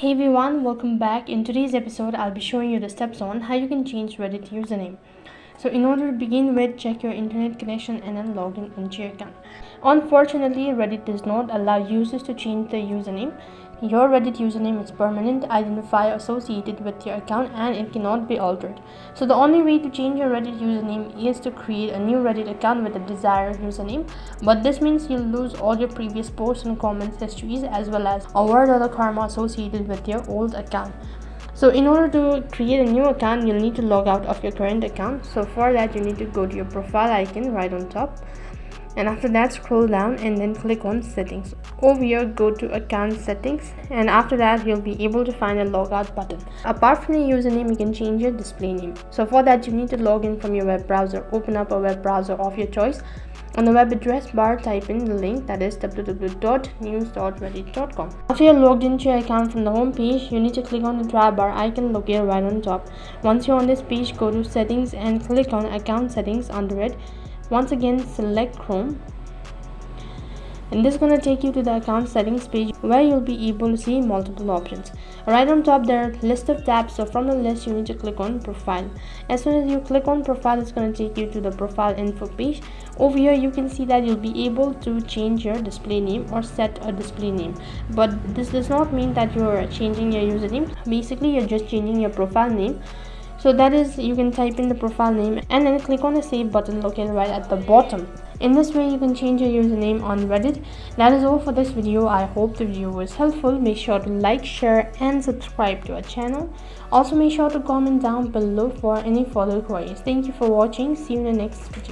Hey everyone, welcome back. In today's episode, I'll be showing you the steps on how you can change Reddit username. So in order to begin with, check your internet connection and then log in into your account. Unfortunately, Reddit does not allow users to change their username. Your Reddit username is permanent identifier associated with your account and it cannot be altered. So the only way to change your Reddit username is to create a new Reddit account with a desired username. But this means you'll lose all your previous posts and comments histories as well as a word or the karma associated with your old account. So in order to create a new account, you'll need to log out of your current account. So for that, you need to go to your profile icon right on top, and after that scroll down and then click on settings. Over here, go to account settings, and after that you'll be able to find a logout button. Apart from the username, you can change your display name. So for that, you need to log in from your web browser. Open up a web browser of your choice. On the web address bar, type in the link, that is www.news.reddit.com. After you're logged into your account from the home page, you need to click on the tab bar icon located right on top. Once you're on this page, go to settings and click on account settings under it. Once again, select Chrome, and this is going to take you to the account settings page where you'll be able to see multiple options. Right on top, there are a list of tabs, so from the list you need to click on profile. As soon as you click on profile, it's going to take you to the profile info page. Over here you can see that you'll be able to change your display name or set a display name, but this does not mean that you're changing your username. Basically, you're just changing your profile name. So that is, you can type in the profile name and then click on the save button located right at the bottom. In this way, you can change your username on Reddit. That is all for this video. I hope the video was helpful. Make sure to like, share and subscribe to our channel. Also make sure to comment down below for any further queries. Thank you for watching. See you in the next video.